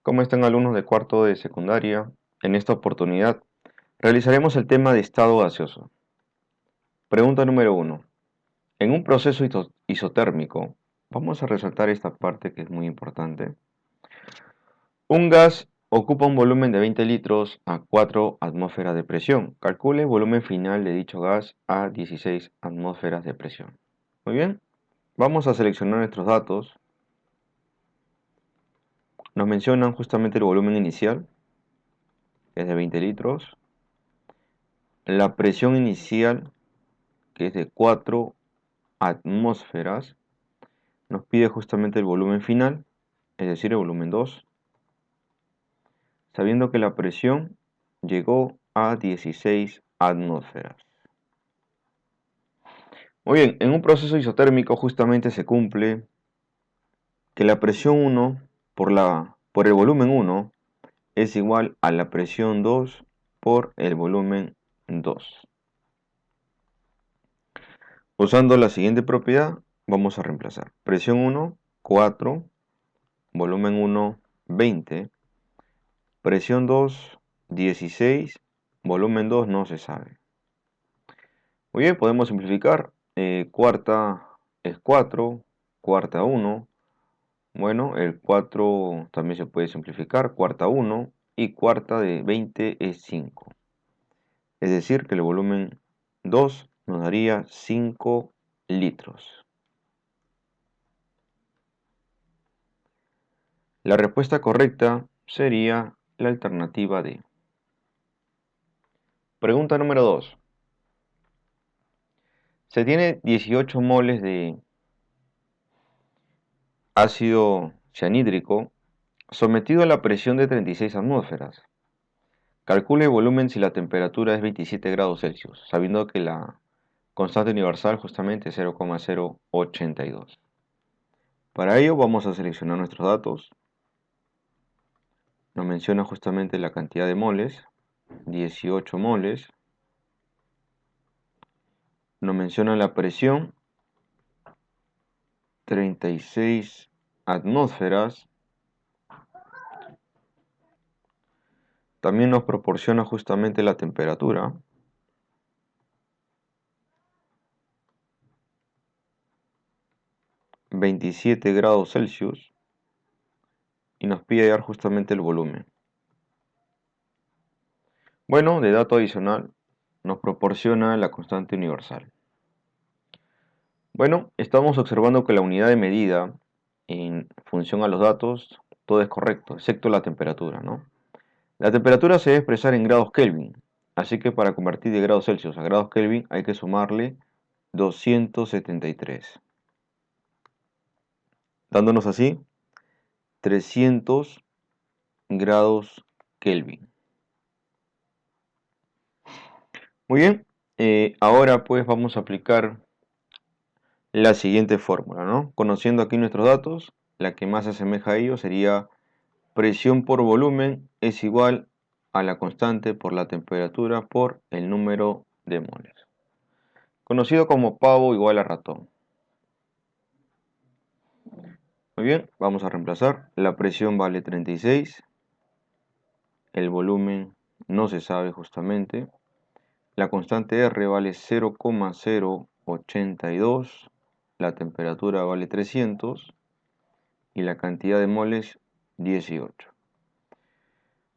¿Cómo están alumnos de cuarto de secundaria? En esta oportunidad realizaremos el tema de estado gaseoso. Pregunta número 1. En un proceso isotérmico, vamos a resaltar esta parte que es muy importante. Un gas ocupa un volumen de 20 litros a 4 atmósferas de presión. Calcule el volumen final de dicho gas a 16 atmósferas de presión. Muy bien, vamos a seleccionar nuestros datos. Nos mencionan justamente el volumen inicial, que es de 20 litros. La presión inicial, que es de 4 atmósferas, nos pide justamente el volumen final, es decir, el volumen 2, sabiendo que la presión llegó a 16 atmósferas. Muy bien, en un proceso isotérmico justamente se cumple que la presión 1 por el volumen 1 es igual a la presión 2 por el volumen 2. Usando la siguiente propiedad, vamos a reemplazar presión 1, 4, volumen 1, 20, presión 2, 16, volumen 2 no se sabe. Muy bien, podemos simplificar. Cuarta es 4, cuarta 1. Bueno, el 4 también se puede simplificar, cuarta 1 y cuarta de 20 es 5. Es decir, que el volumen 2 nos daría 5 litros. La respuesta correcta sería la alternativa D. Pregunta número 2. Se tiene 18 moles de ácido cianhídrico sometido a la presión de 36 atmósferas. Calcule el volumen si la temperatura es 27 grados Celsius, sabiendo que la constante universal justamente es 0,082. Para ello vamos a seleccionar nuestros datos. Nos menciona justamente la cantidad de moles, 18 moles. Nos menciona la presión, 36 atmósferas. También nos proporciona justamente la temperatura. ...27 grados Celsius... ...y nos pide hallar justamente el volumen. Bueno, de dato adicional, nos proporciona la constante universal. Bueno, estamos observando que la unidad de medida, en función a los datos, todo es correcto, excepto la temperatura, ¿no? La temperatura se debe expresar en grados Kelvin, así que para convertir de grados Celsius a grados Kelvin hay que sumarle 273, dándonos así 300 grados Kelvin. Muy bien, ahora pues vamos a aplicar la siguiente fórmula, ¿no? Conociendo aquí nuestros datos, la que más se asemeja a ello sería presión por volumen es igual a la constante por la temperatura por el número de moles, conocido como pavo igual a ratón. Muy bien, vamos a reemplazar. La presión vale 36, el volumen no se sabe justamente, la constante R vale 0,082, la temperatura vale 300 y la cantidad de moles 18.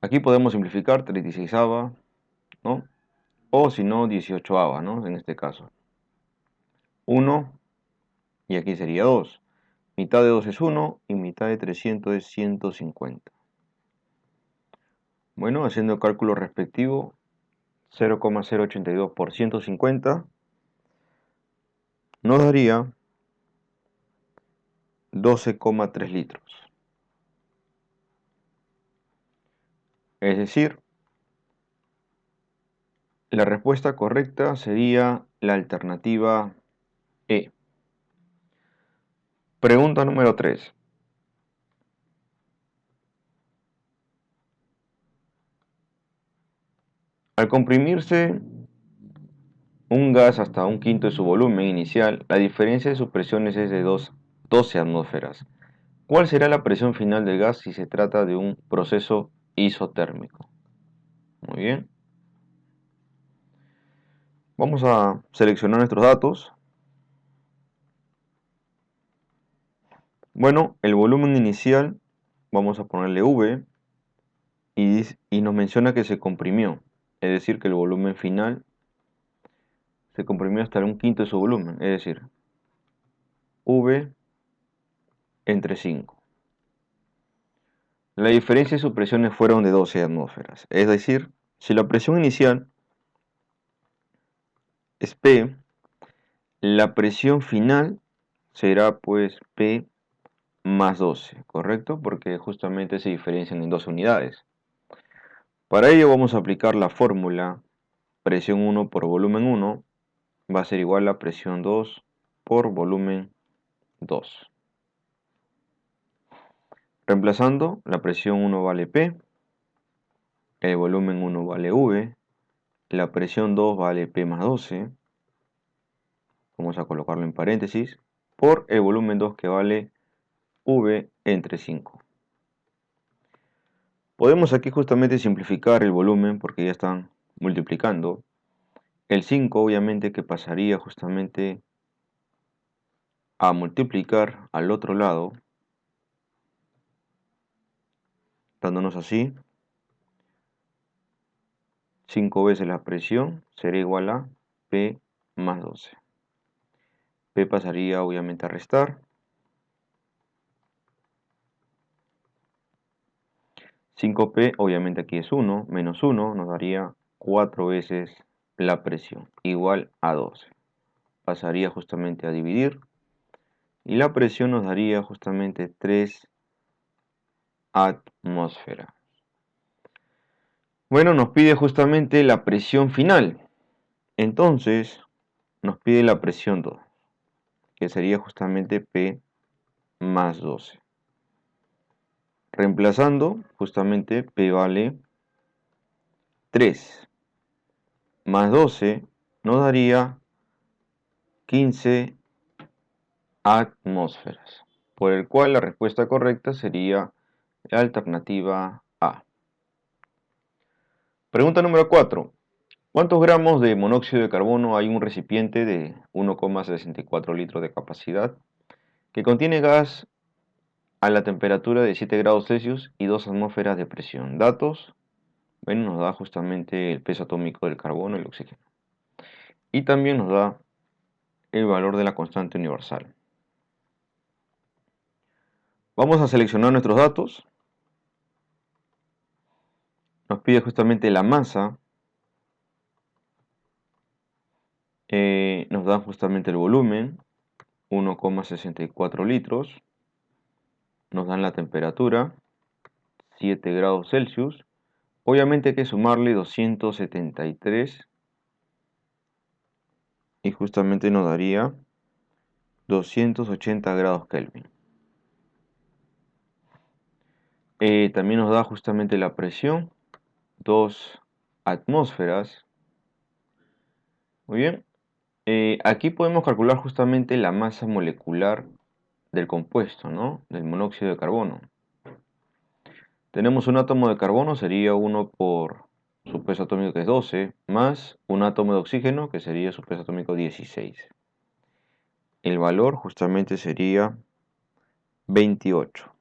Aquí podemos simplificar 36ava, ¿no? O si no, 18ava, ¿no? En este caso. 1 y aquí sería 2. Mitad de 2 es 1 y mitad de 300 es 150. Bueno, haciendo el cálculo respectivo, 0,082 por 150 nos daría 12,3 litros. Es decir, la respuesta correcta sería la alternativa E. Pregunta número 3. Al comprimirse un gas hasta un quinto de su volumen inicial, la diferencia de sus presiones es de 12 atmósferas. ¿Cuál será la presión final del gas si se trata de un proceso isotérmico? Muy bien. Vamos a seleccionar nuestros datos. Bueno, el volumen inicial, vamos a ponerle V, y nos menciona que se comprimió. Es decir, que el volumen final se comprimió hasta un quinto de su volumen. Es decir, V entre 5. La diferencia de sus presiones fueron de 12 atmósferas. Es decir, si la presión inicial es P, la presión final será pues P más 12, ¿correcto? Porque justamente se diferencian en 12 unidades. Para ello vamos a aplicar la fórmula presión 1 por volumen 1 va a ser igual a presión 2 por volumen 2. Reemplazando, la presión 1 vale P, el volumen 1 vale V, la presión 2 vale P más 12, vamos a colocarlo en paréntesis, por el volumen 2 que vale V entre 5. Podemos aquí justamente simplificar el volumen porque ya están multiplicando. El 5 obviamente que pasaría justamente a multiplicar al otro lado, dándonos así 5 veces la presión será igual a P más 12. P pasaría obviamente a restar. 5P obviamente aquí es 1, menos 1 nos daría 4 veces la presión, igual a 12. Pasaría justamente a dividir y la presión nos daría justamente 3 atmósferas. Bueno, nos pide justamente la presión final. Entonces, nos pide la presión 2, que sería justamente P más 12. Reemplazando, justamente P vale 3 más 12 nos daría 15 atmósferas, por el cual la respuesta correcta sería la alternativa A. Pregunta número 4. ¿Cuántos gramos de monóxido de carbono hay en un recipiente de 1,64 litros de capacidad que contiene gas a la temperatura de 7 grados Celsius y 2 atmósferas de presión? Datos, bueno, nos da justamente el peso atómico del carbono y el oxígeno. Y también nos da el valor de la constante universal. Vamos a seleccionar nuestros datos. Nos pide justamente la masa. Nos da justamente el volumen, 1,64 litros. Nos dan la temperatura, 7 grados Celsius. Obviamente hay que sumarle 273 y justamente nos daría 280 grados Kelvin. También nos da justamente la presión, 2 atmósferas. Muy bien. Aquí podemos calcular justamente la masa molecular del compuesto, ¿no? Del monóxido de carbono. Tenemos un átomo de carbono, sería 1 por su peso atómico que es 12, más un átomo de oxígeno que sería su peso atómico 16. El valor justamente sería 28.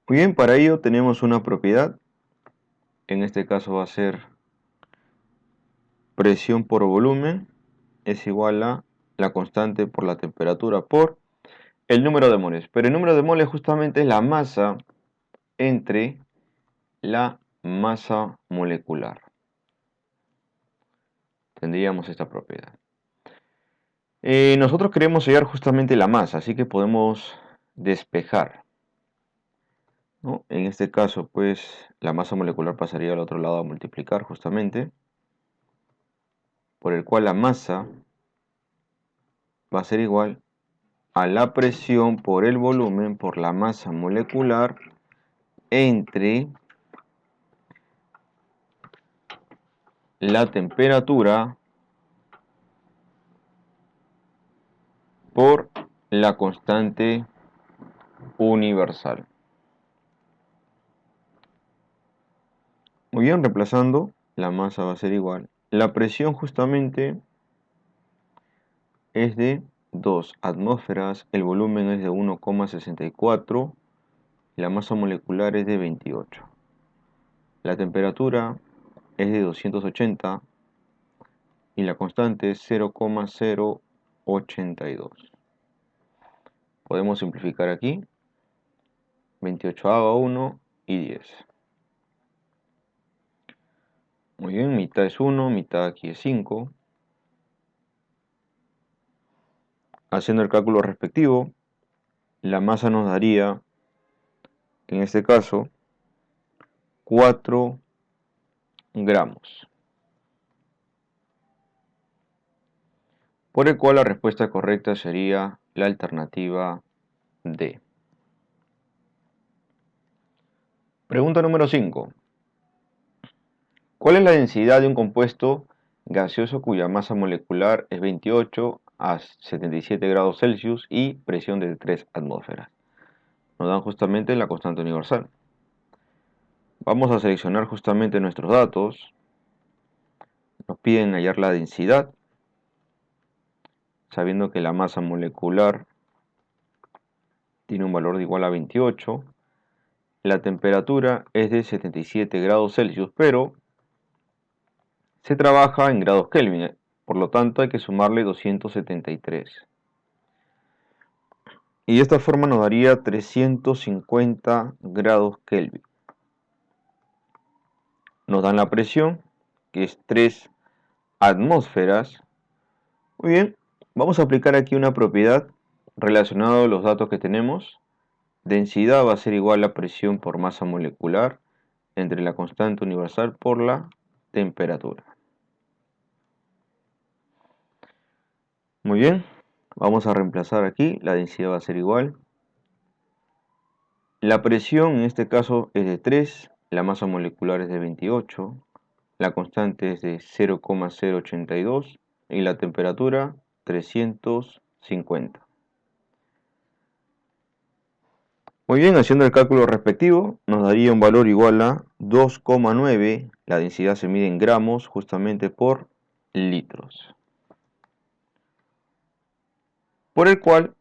Muy bien, para ello tenemos una propiedad. En este caso va a ser presión por volumen es igual a la constante por la temperatura por el número de moles. Pero el número de moles justamente es la masa entre la masa molecular. Tendríamos esta propiedad. Nosotros queremos hallar justamente la masa, así que podemos despejar, ¿no? En este caso, pues, la masa molecular pasaría al otro lado a multiplicar justamente, por el cual la masa va a ser igual a la presión por el volumen por la masa molecular entre la temperatura por la constante universal. Muy bien, reemplazando, la masa va a ser igual. La presión justamente es de 2 atmósferas, el volumen es de 1,64, la masa molecular es de 28. La temperatura es de 280 y la constante es 0,082. Podemos simplificar aquí, 28/1 y 10. Muy bien, mitad es 1, mitad aquí es 5. Haciendo el cálculo respectivo, la masa nos daría, en este caso, 4 gramos. Por el cual la respuesta correcta sería la alternativa D. Pregunta número 5. ¿Cuál es la densidad de un compuesto gaseoso cuya masa molecular es 28 a 77 grados Celsius y presión de 3 atmósferas? Nos dan justamente la constante universal. Vamos a seleccionar justamente nuestros datos. Nos piden hallar la densidad, sabiendo que la masa molecular tiene un valor de igual a 28. La temperatura es de 77 grados Celsius, pero se trabaja en grados Kelvin, por lo tanto hay que sumarle 273. Y de esta forma nos daría 350 grados Kelvin. Nos dan la presión, que es 3 atmósferas. Muy bien, vamos a aplicar aquí una propiedad relacionada a los datos que tenemos. Densidad va a ser igual a presión por masa molecular entre la constante universal por la temperatura. Muy bien, vamos a reemplazar aquí, la densidad va a ser igual. La presión en este caso es de 3, la masa molecular es de 28, la constante es de 0,082 y la temperatura 350. Muy bien, haciendo el cálculo respectivo, nos daría un valor igual a 2,9, la densidad se mide en gramos justamente por litros. Por el cual,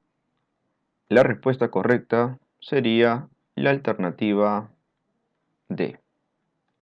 la respuesta correcta sería la alternativa D.